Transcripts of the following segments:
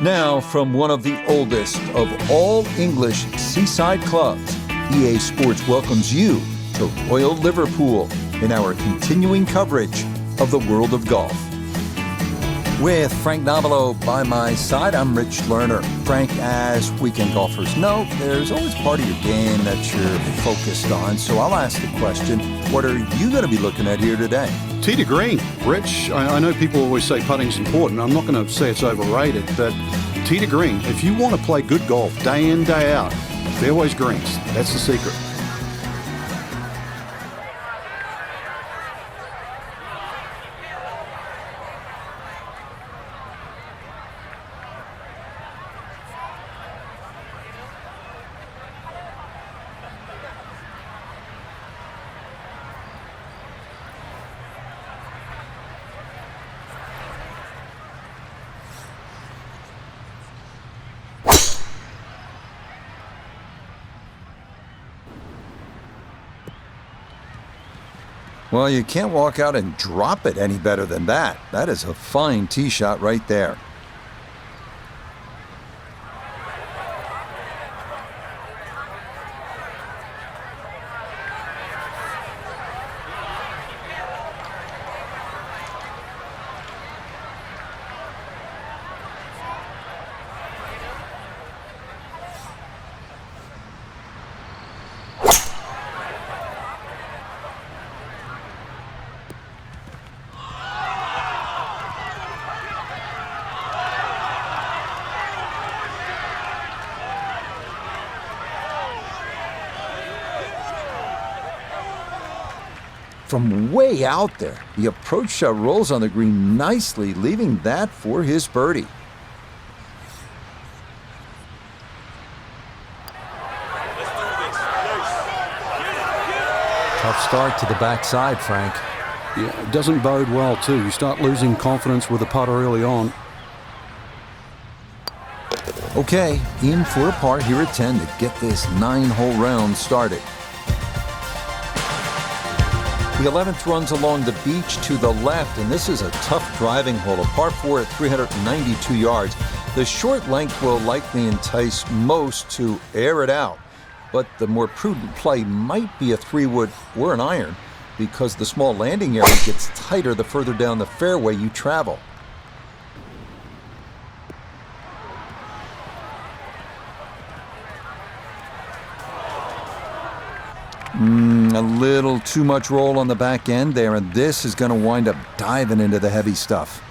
Now, from one of the oldest of all English seaside clubs, EA Sports welcomes you to Royal Liverpool in our continuing coverage of the world of golf. With Frank Nobilo by my side, I'm Rich Lerner. Frank, as weekend golfers know, there's always part of your game that you're focused on. So I'll ask the question, what are you going to be looking at here today? Tee to green. Rich, I know people always say putting's important. I'm not going to say it's overrated, but tee to green. If you want to play good golf day in, day out, fairways greens. That's the secret. Well, you can't walk out and drop it any better than that. That is a fine tee shot right there. From way out there, the approach shot rolls on the green nicely, leaving that for his birdie. Tough start to the backside, Frank. Yeah, it doesn't bode well, too. You start losing confidence with the putter early on. Okay, in for a par here at 10 to get this 9-hole round started. The 11th runs along the beach to the left, and this is a tough driving hole, a par 4 at 392 yards. The short length will likely entice most to air it out, but the more prudent play might be a 3-wood or an iron because the small landing area gets tighter the further down the fairway you travel. A little too much roll on the back end there, and this is going to wind up diving into the heavy stuff.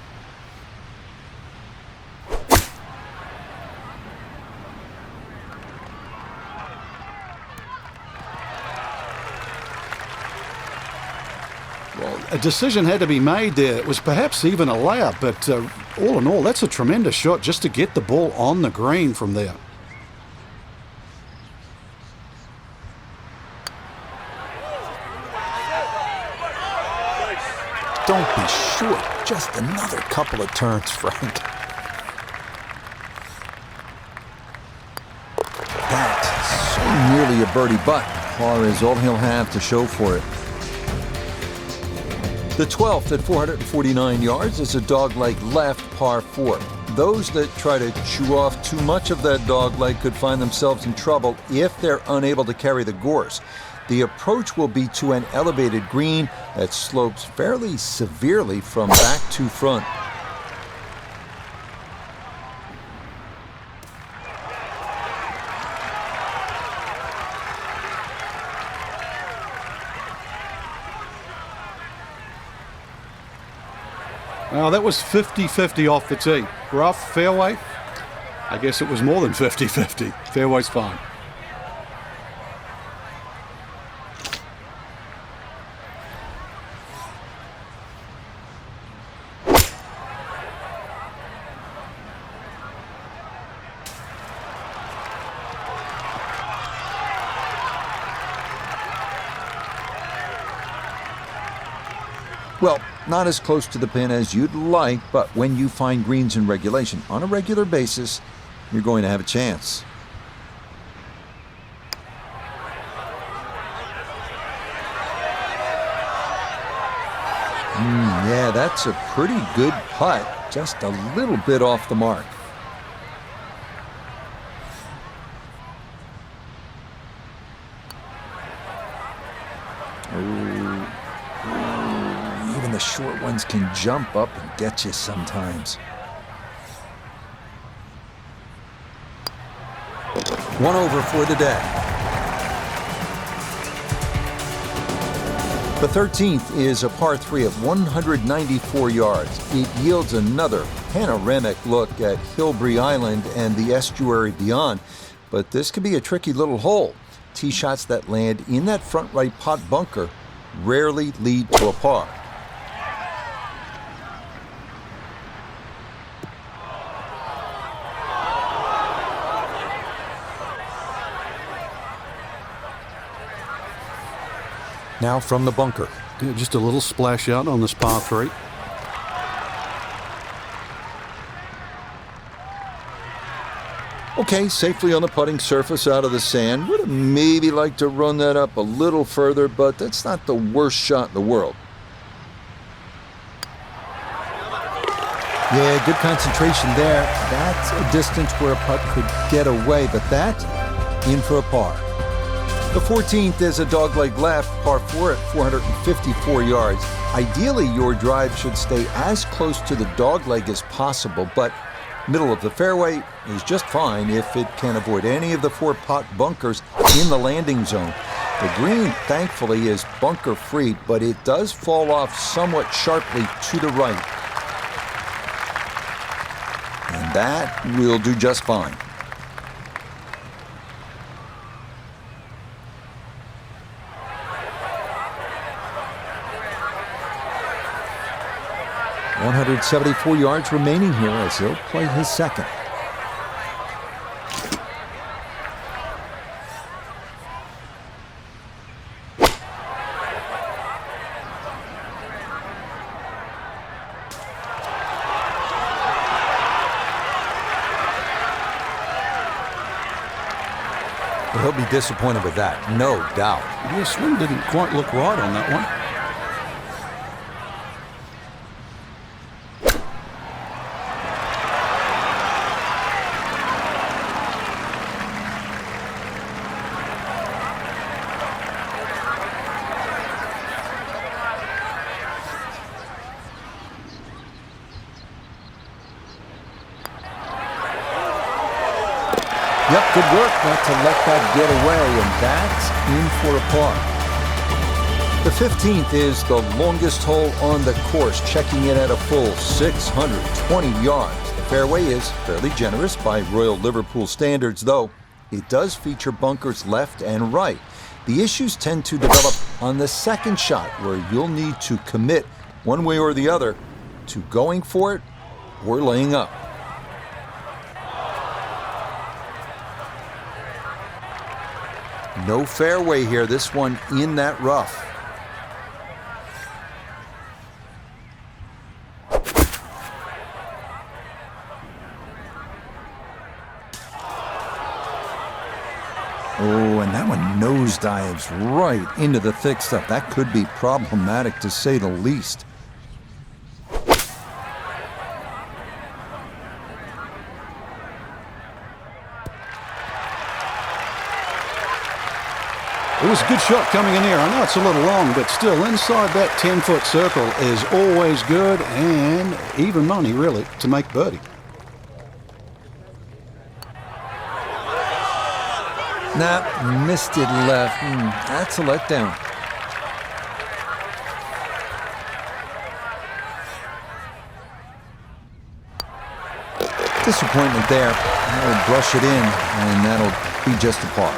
Well, a decision had to be made there. It was perhaps even a layup, but all in all, that's a tremendous shot just to get the ball on the green from there. Don't be short. Just another couple of turns, Frank. That's so nearly a birdie, but par is all he'll have to show for it. The 12th at 449 yards is a dog-leg left par 4. Those that try to chew off too much of that dog-leg could find themselves in trouble if they're unable to carry the gorse. The approach will be to an elevated green that slopes fairly severely from back to front. Well, that was 50-50 off the tee. Rough, fairway. I guess it was more than 50-50. Fairway's fine. Well, not as close to the pin as you'd like, but when you find greens in regulation on a regular basis, you're going to have a chance. Yeah, that's a pretty good putt. Just a little bit off the mark. short ones can jump up and get you sometimes. One over for the day. The 13th is a par 3 of 194 yards. It yields another panoramic look at Hilbre Island and the estuary beyond. But this could be a tricky little hole. Tee shots that land in that front right pot bunker rarely lead to a par. Now from the bunker. Yeah, just a little splash out on this par 3. Okay, safely on the putting surface out of the sand. Would have maybe liked to run that up a little further, but that's not the worst shot in the world. Yeah, good concentration there. That's a distance where a putt could get away, but that, in for a par. The 14th is a dogleg left, par 4 at 454 yards. Ideally, your drive should stay as close to the dogleg as possible, but middle of the fairway is just fine if it can avoid any of the 4 pot bunkers in the landing zone. The green, thankfully, is bunker-free, but it does fall off somewhat sharply to the right. And that will do just fine. .174 yards remaining here as he'll play his second. He'll be disappointed with that, no doubt. Yeah, swing didn't quite look right on that one. Yep, good work not to let that get away, and that's in for a par. The 15th is the longest hole on the course, checking in at a full 620 yards. The fairway is fairly generous by Royal Liverpool standards, though it does feature bunkers left and right. The issues tend to develop on the second shot, where you'll need to commit one way or the other to going for it or laying up. No fairway here, this one in that rough. Oh, and that one nosedives right into the thick stuff. That could be problematic to say the least. It was a good shot coming in here. I know it's a little long, but still inside that 10-foot circle is always good and even money, really, to make birdie. Nah, missed it left. That's a letdown. Disappointment there. That'll brush it in, and that'll be just a par.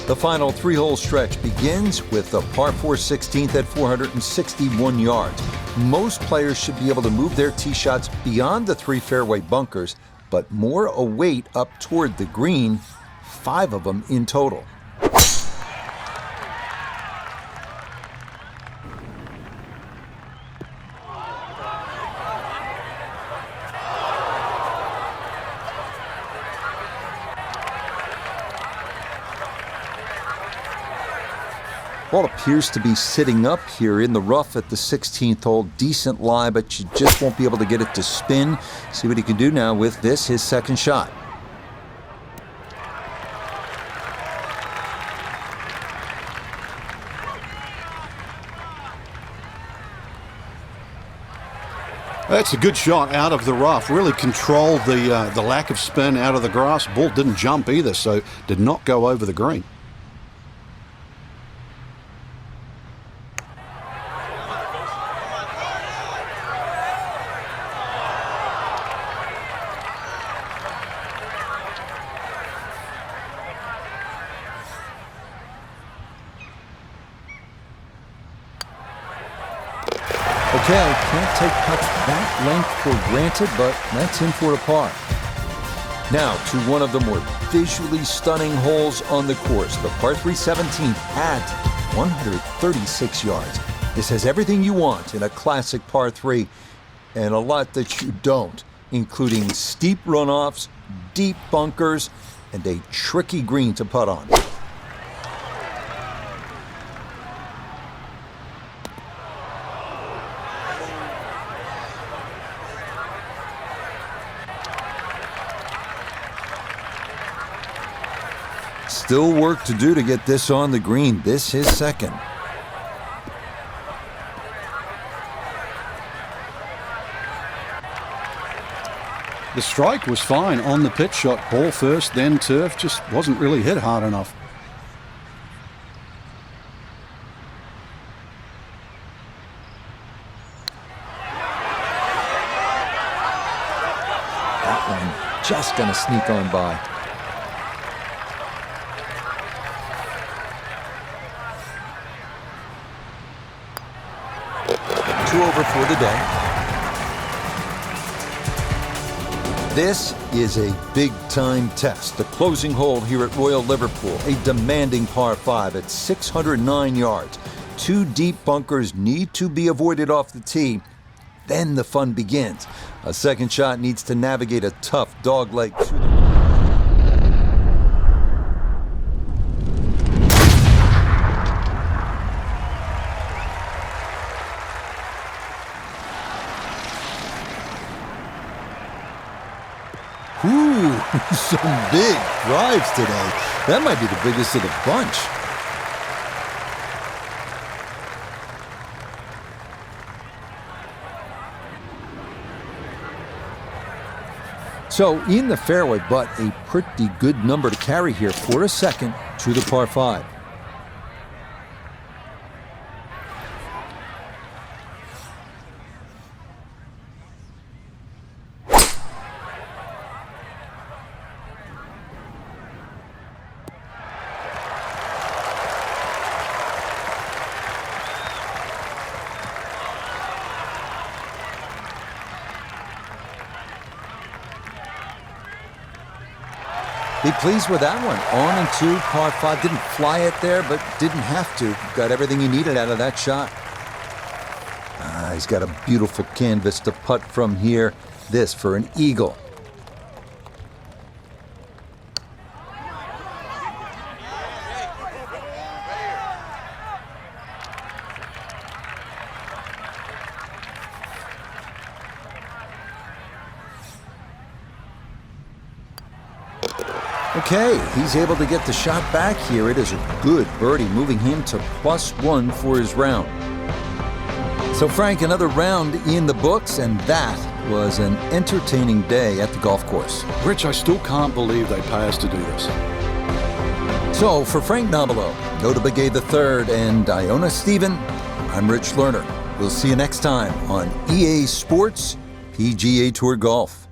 The final 3-hole stretch begins with the par 4 16th at 461 yards. Most players should be able to move their tee shots beyond the 3 fairway bunkers, but more await up toward the green, 5 of them in total. Ball appears to be sitting up here in the rough at the 16th hole. Decent lie, but you just won't be able to get it to spin. See what he can do now with this, his second shot. That's a good shot out of the rough. Really controlled the lack of spin out of the grass. Ball didn't jump either, so did not go over the green. Okay, can't take putts that length for granted, but that's in for a par. Now to one of the more visually stunning holes on the course, the par 3 17th at 136 yards. This has everything you want in a classic par 3 and a lot that you don't, including steep runoffs, deep bunkers, and a tricky green to putt on. Still work to do to get this on the green. This is second. The strike was fine on the pitch shot. Ball first, then turf. Just wasn't really hit hard enough. That one just gonna sneak on by. Over for the day. This is a big-time test. The closing hole here at Royal Liverpool, a demanding par 5 at 609 yards. 2 deep bunkers need to be avoided off the tee. Then the fun begins. A second shot needs to navigate a tough dogleg to the some big drives today. That might be the biggest of the bunch. So in the fairway, but a pretty good number to carry here for a second to the par 5. Be pleased with that one. On and 2, par 5. Didn't fly it there, but didn't have to. Got everything he needed out of that shot. He's got a beautiful canvas to putt from here. This for an eagle. Okay, he's able to get the shot back here. It is a good birdie, moving him to +1 for his round. So, Frank, another round in the books, and that was an entertaining day at the golf course. Rich, I still can't believe they pay us to do this. So, for Frank Nobilo, Noda Begay III, and Iona Stephen, I'm Rich Lerner. We'll see you next time on EA Sports PGA Tour Golf.